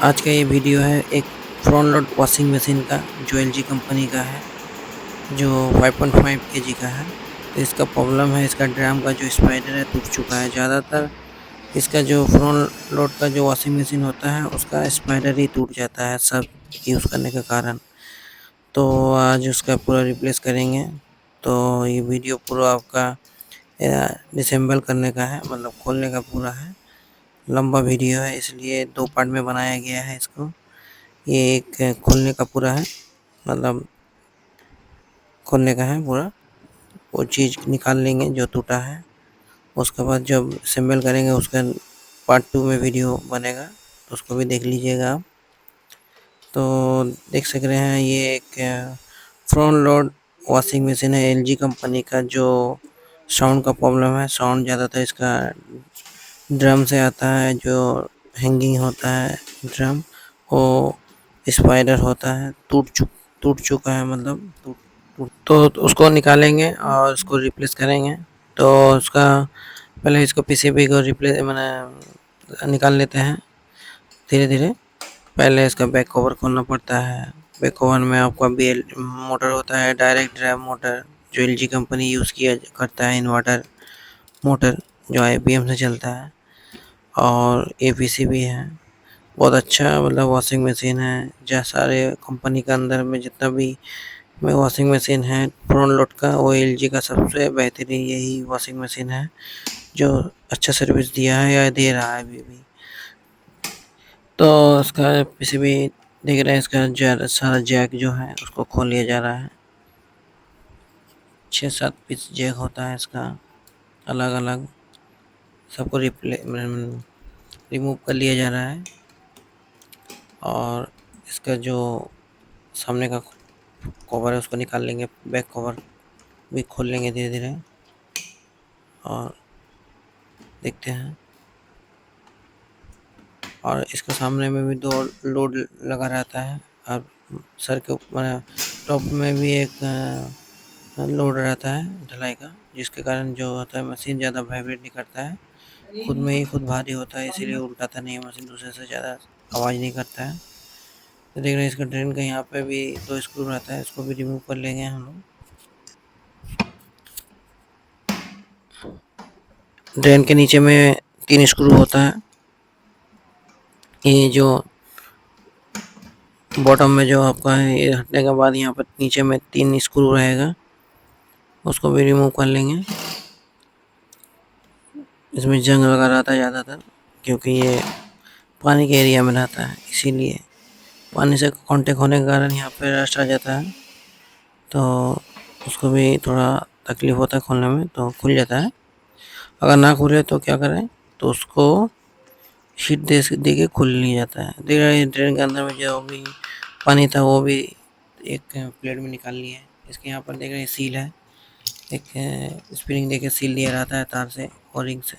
आज का ये वीडियो है एक फ्रंट लोड वॉशिंग मशीन का जो एलजी कंपनी का है, जो 5.5 केजी का है। तो इसका प्रॉब्लम है, इसका ड्रम का जो स्पाइडर है टूट चुका है। ज़्यादातर इसका जो फ्रंट लोड का जो वॉशिंग मशीन होता है उसका स्पाइडर ही टूट जाता है सब यूज़ करने के कारण। तो आज उसका पूरा रिप्लेस करेंगे। तो ये वीडियो पूरा आपका डिसेंबल करने का है, मतलब खोलने का पूरा है। लंबा वीडियो है इसलिए 2 पार्ट में बनाया गया है इसको। ये एक खोलने का पूरा है, मतलब खोलने का है पूरा। वो चीज़ निकाल लेंगे जो टूटा है। उसके बाद जब असेंबल करेंगे उसका पार्ट 2 में वीडियो बनेगा, तो उसको भी देख लीजिएगा आप। तो देख सक रहे हैं ये एक फ्रंट लोड वॉशिंग मशीन है एलजी कंपनी का। जो साउंड का प्रॉब्लम है, साउंड ज़्यादातर इसका ड्रम से आता है। जो हैंगिंग होता है ड्रम, वो स्पाइडर होता है, टूट चुका है, मतलब तो उसको निकालेंगे और उसको रिप्लेस करेंगे। तो उसका पहले इसको पीसीबी को रिप्लेस मैंने निकाल लेते हैं धीरे धीरे। पहले इसका बैक कवर खोलना पड़ता है। बैक कवर में आपका BL मोटर होता है, डायरेक्ट ड्राइव मोटर, जो एलजी कंपनी यूज़ किया करता है। इन्वर्टर मोटर जो IBM से चलता है, और APC भी है। बहुत अच्छा, मतलब वॉशिंग मशीन है। जहाँ सारे कंपनी के अंदर में जितना भी में वॉशिंग मशीन है फ्रंट लोड का, वो एलजी का सबसे बेहतरीन यही वॉशिंग मशीन है, जो अच्छा सर्विस दिया है या दे रहा है अभी भी। तो उसका पीसीबी देख रहे हैं, इसका सारा जैक जो है उसको खोल लिया जा रहा है। 6-7 पीस जैक होता है इसका, अलग अलग। सबको रिमूव कर लिया जा रहा है। और इसका जो सामने का कवर है उसको निकाल लेंगे, बैक कवर भी खोल लेंगे धीरे धीरे। और देखते हैं, और इसके सामने में भी 2 लोड लगा रहता है, और सर के ऊपर टॉप में भी एक लोड रहता है ढलाई का, जिसके कारण जो होता है मशीन ज़्यादा वाइब्रेट नहीं करता है। खुद में ही खुद भारी होता है, इसीलिए उल्टाता नहीं है मशीन, दूसरे से ज़्यादा आवाज़ नहीं करता है। तो देख रहे हैं इसका ड्रेन का यहाँ पे भी 2 स्क्रू रहता है, इसको भी रिमूव कर लेंगे हम लोग। ड्रेन के नीचे में 3 स्क्रू होता है। ये जो बॉटम में जो आपका है, ये हटने के बाद यहाँ पर नीचे में 3 स्क्रू रहेगा, उसको भी रिमूव कर लेंगे। इसमें जंग लगा रहता है ज़्यादातर, क्योंकि ये पानी के एरिया में रहता है, इसीलिए पानी से कांटेक्ट होने के कारण यहाँ पे रस्ट आ जाता है। तो उसको भी थोड़ा तकलीफ होता है खोलने में, तो खुल जाता है। अगर ना खुले तो क्या करें, तो उसको शीट दे के खुल नहीं जाता है। देख रहे हैं ड्रेन के अंदर में जो भी पानी था वो भी एक प्लेट में निकाल लिया है। इसके यहाँ पर देख रहे हैं सील है, एक स्प्रिंग देके सील दिया रहता है तार से और रिंग से।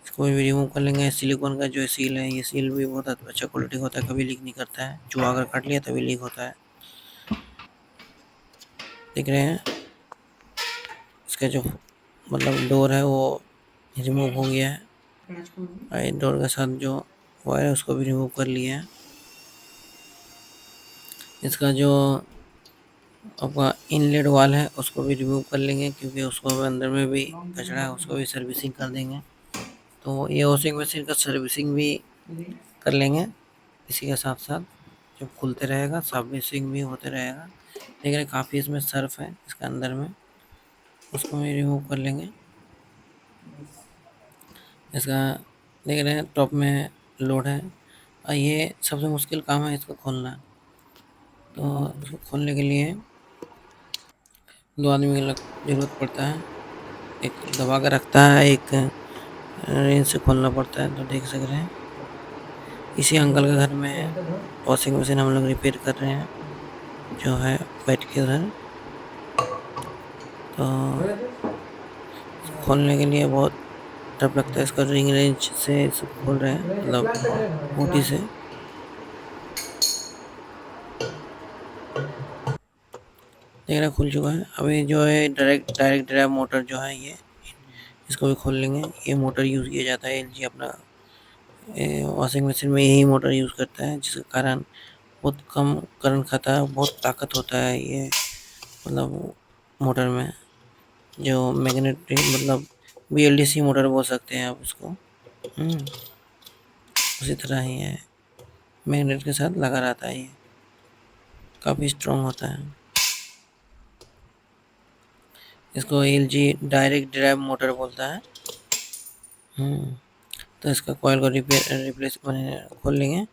इसको भी रिमूव कर लेंगे। सिलिकॉन का जो सील है, ये सील भी बहुत अच्छा क्वालिटी होता है, कभी लीक नहीं करता है। चूहा अगर काट लिया तभी लीक होता है। देख रहे हैं इसका जो मतलब डोर है वो रिमूव हो गया है, और डोर के साथ जो वायर है उसको भी रिमूव कर लिया है। इसका जो आपका इनलेट वाल है उसको भी रिमूव कर लेंगे, क्योंकि उसको अंदर में भी कचरा है, उसको भी सर्विसिंग कर देंगे। तो ये वॉशिंग मशीन का सर्विसिंग भी कर लेंगे इसी के साथ साथ। जब खुलते रहेगा सर्विसिंग भी होते रहेगा। देख रहे काफ़ी इसमें सर्फ है इसके अंदर में, उसको भी रिमूव कर लेंगे। इसका देख रहे हैं टॉप में लोड है, और ये सबसे मुश्किल काम है इसको खोलना। तो इसको खोलने के लिए 2 आदमी की ज़रूरत पड़ता है। एक दबा के रखता है, एक रेंज से खोलना पड़ता है। तो देख सक रहे हैं इसी अंकल के घर में वॉशिंग मशीन हम लोग रिपेयर कर रहे हैं, जो है बैठ के उधर। तो खोलने के लिए बहुत टफ लगता है, इसको रिंग रेंच से सब खोल रहे हैं, मतलब मोटी से। देख रहे खुल चुका है। अभी जो है डायरेक्ट ड्राइव मोटर जो है ये, इसको भी खोल लेंगे। ये मोटर यूज़ किया जाता है एलजी अपना वॉशिंग मशीन में यही मोटर यूज़ करता है, जिसके कारण बहुत कम करंट खाता है, बहुत ताकत होता है ये मतलब मोटर में, जो मैग्नेटिक मतलब बीएलडीसी मोटर बोल सकते हैं आप उसको। उसी तरह ही है, मैग्नेट के साथ लगा रहता है ये, काफ़ी स्ट्रॉन्ग होता है। इसको एलजी डायरेक्ट ड्राइव मोटर बोलता है। तो इसका कॉइल को रिप्लेस खोल लेंगे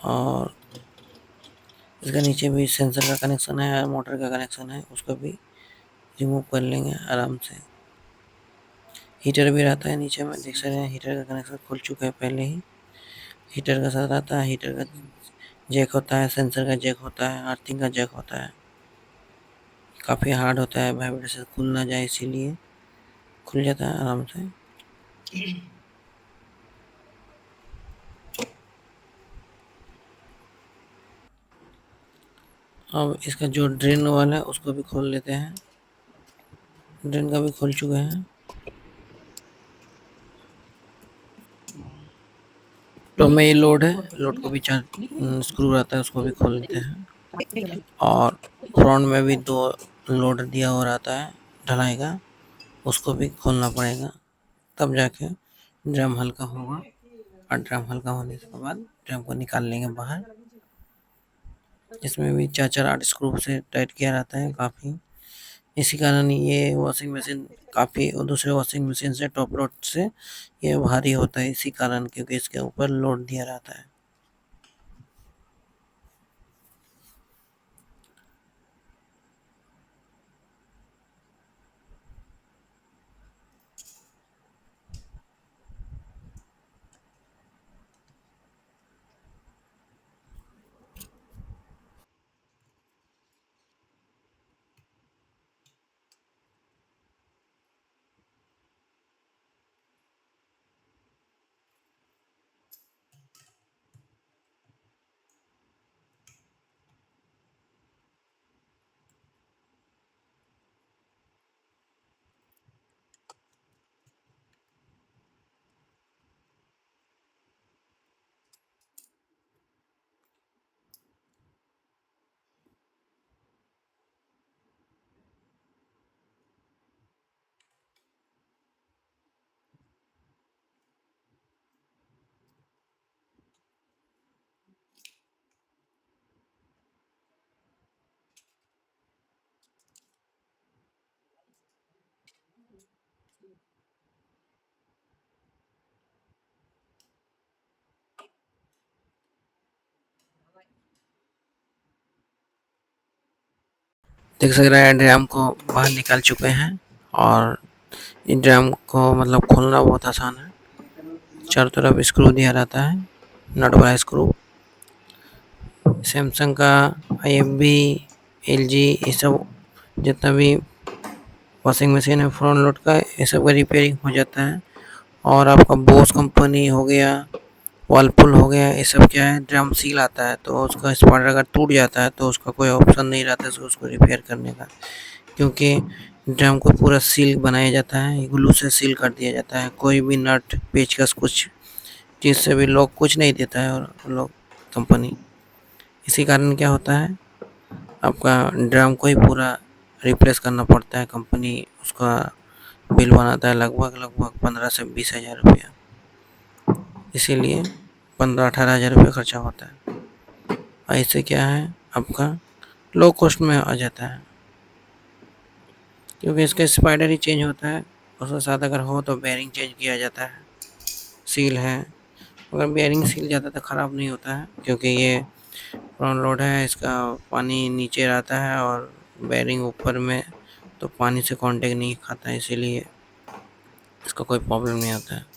और इसका नीचे भी सेंसर का कनेक्शन है और मोटर का कनेक्शन है, उसको भी रिमूव कर लेंगे आराम से। हीटर भी रहता है नीचे में, देख सकते हैं हीटर का कनेक्शन खुल चुका है पहले ही। हीटर का साथ आता है, हीटर का जैक होता है, सेंसर का जैक होता है, अर्थिंग का जैक होता है। काफ़ी हार्ड होता है, वाइब्रेशन खुल ना जाए इसीलिए खुल जाता है आराम से। अब इसका जो ड्रेन वाला है उसको भी खोल लेते हैं। ड्रेन का भी खोल चुका है। तो में ये लोड है, लोड को भी चार स्क्रू रहता है, उसको भी खोल लेते हैं। और फ्रंट में भी 2 लोड दिया हुआ रहता है ढलाई का, उसको भी खोलना पड़ेगा, तब जाके ड्रम हल्का होगा। और ड्रम हल्का होने के बाद ड्रम को निकाल लेंगे बाहर। इसमें भी 4-4 8 स्क्रू से टाइट किया रहता है काफ़ी। इसी कारण ये वॉशिंग मशीन काफ़ी दूसरे वॉशिंग मशीन से, टॉप लोड से ये भारी होता है, इसी कारण, क्योंकि इसके ऊपर लोड दिया रहता है। देख सक रहे हैं ड्रम को बाहर निकाल चुके हैं। और इन ड्रम को मतलब खोलना बहुत आसान है। चारों तरफ स्क्रू दिया रहता है, नट वाला स्क्रू। सैमसंग का, IFB, LG, ये सब जितना भी वॉशिंग मशीन है फ्रंट लोड का, ये सब का रिपेयरिंग हो जाता है। और आपका बोस कंपनी हो गया, वर्लपुल हो गया, ये सब क्या है, ड्रम सील आता है तो उसका स्पार्टर अगर टूट जाता है तो उसका कोई ऑप्शन नहीं रहता है उसको रिपेयर करने का, क्योंकि ड्रम को पूरा सील बनाया जाता है, ग्लू से सील कर दिया जाता है। कोई भी नट पेचकस कुछ चीज़ से भी लॉक कुछ नहीं देता है और लॉक कंपनी। इसी कारण क्या होता है, आपका ड्रम को ही पूरा रिप्लेस करना पड़ता है। कंपनी उसका बिल बनाता है लगभग 15 से 20 हज़ार रुपया, इसीलिए 15-18 हज़ार रुपये खर्चा होता है। ऐसे क्या है, आपका लो कॉस्ट में आ जाता है, क्योंकि इसका स्पाइडर ही चेंज होता है। उसके साथ अगर हो तो बेयरिंग चेंज किया जाता है। सील है, अगर बेयरिंग सील जाता है तो ख़राब नहीं होता है, क्योंकि ये फ्रंट लोड है, इसका पानी नीचे रहता है और बेयरिंग ऊपर में, तो पानी से कांटेक्ट नहीं खाता है, इसीलिए इसका कोई प्रॉब्लम नहीं आता है।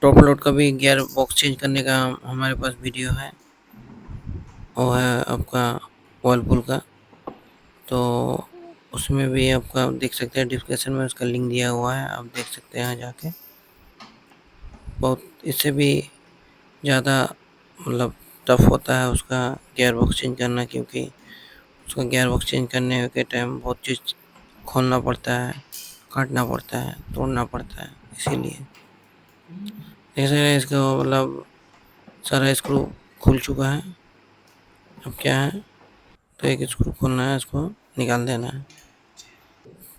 टॉप लोड का भी गियर बॉक्स चेंज करने का हमारे पास वीडियो है, वो है आपका वर्लपुल का। तो उसमें भी आपका देख सकते हैं, डिस्क्रिप्शन में उसका लिंक दिया हुआ है, आप देख सकते हैं जाके। बहुत इससे भी ज़्यादा मतलब टफ होता है उसका गियर बॉक्स चेंज करना, क्योंकि उसका गियर बॉक्स चेंज करने के टाइम बहुत चीज़ खोलना पड़ता है, काटना पड़ता है, तोड़ना पड़ता है, इसीलिए जैसे इसका मतलब सारा स्क्रू खुल चुका है। अब क्या है, तो एक स्क्रू खोलना है, इसको निकाल देना है।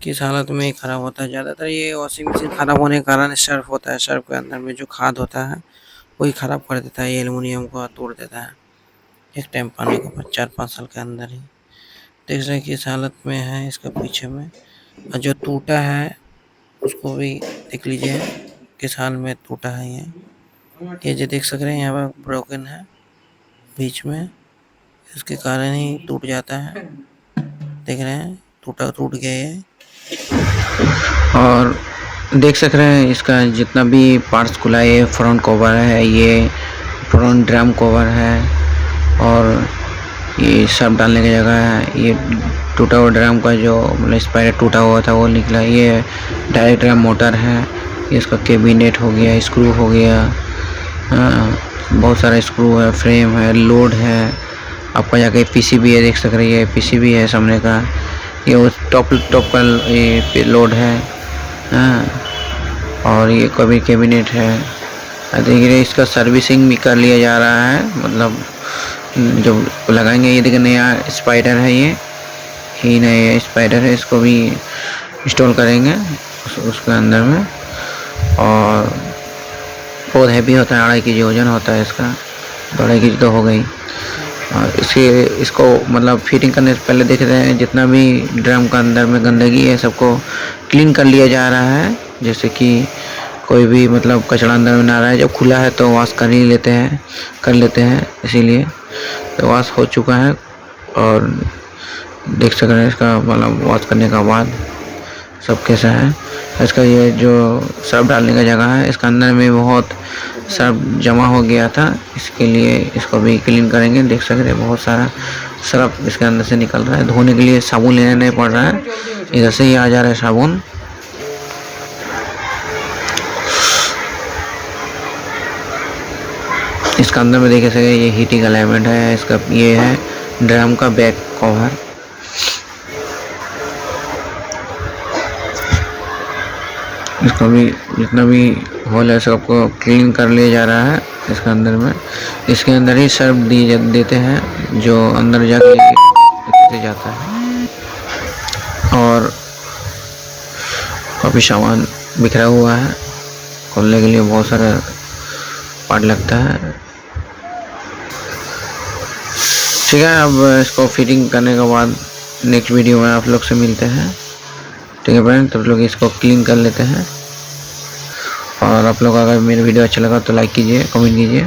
किस हालत में ये ख़राब होता है, ज़्यादातर ये वॉशिंग मशीन ख़राब होने के कारण सर्फ होता है, सर्फ के अंदर में जो खाद होता है वही ख़राब कर देता है, ये एल्युमिनियम को तोड़ देता है एक टाइम पाने के बाद 4-5 साल के अंदर ही। देख रहे हैं किस हालत में है इसका पीछे में, और जो टूटा है उसको भी देख लीजिए किस हाल में टूटा है ये जो देख सक रहे हैं यहाँ पर ब्रोकन है बीच में, इसके कारण ही टूट जाता है। देख रहे हैं टूट गया ये। और देख सक रहे हैं इसका जितना भी पार्ट्स खुला है, ये फ्रंट कवर है, ये फ्रंट ड्रम कवर है, और ये सब डालने की जगह है। ये टूटा हुआ ड्रम का जो मतलब स्पाइडर टूटा हुआ था वो निकला। ये डायरेक्ट ड्रम मोटर है, ये इसका कैबिनेट हो गया, स्क्रू हो गया, बहुत सारा स्क्रू है, फ्रेम है, लोड है। आपका जाके पीसीबी है, देख सक रही है पीसीबी है सामने का। ये टॉप का ये लोड है, और ये कभी कैबिनेट है। धीरे धीरे इसका सर्विसिंग भी कर लिया जा रहा है, मतलब जो लगाएंगे। ये देखिए नया स्पाइडर है, ये नया स्पाइडर है, इसको भी इंस्टॉल करेंगे उसके अंदर में। और बहुत हैवी होता है, 2.5 kg वजन होता है इसका, 2.5 kg तो हो गई। और इसको मतलब फिटिंग करने से पहले देख रहे हैं जितना भी ड्रम का अंदर में गंदगी है सबको क्लीन कर लिया जा रहा है, जैसे कि कोई भी मतलब कचरा अंदर में ना रहा है। जब खुला है तो वॉश कर लेते हैं, इसीलिए तो वॉश हो चुका है। और देख सक रहे हैं इसका मतलब वॉश करने का बाद सब कैसा है। इसका ये जो सर्फ डालने का जगह है, इसका अंदर में बहुत सर्फ जमा हो गया था, इसके लिए इसको भी क्लीन करेंगे। देख सक रहे हैं बहुत सारा सर्फ इसके अंदर से निकल रहा है। धोने के लिए साबुन लेना नहीं पड़ रहा है, इधर से ही आ जा रहा है साबुन। इसका अंदर में देख सके ये हीटिंग एलिमेंट है, इसका ये है ड्रम का बैक कवर। इसको भी जितना भी होल है सबको क्लीन कर लिया जा रहा है इसके अंदर में। इसके अंदर ही सर्फ देते हैं जो अंदर जाके जाता है। और काफ़ी सामान बिखरा हुआ है, खोलने के लिए बहुत सारा पार्ट लगता है। ठीक है, अब इसको फिटिंग करने के बाद नेक्स्ट वीडियो में आप लोग से मिलते हैं। ठीक है फ्रेंड, तो लोग इसको क्लीन कर लेते हैं। और आप लोग अगर मेरा वीडियो अच्छा लगा तो लाइक कीजिए, कमेंट कीजिए।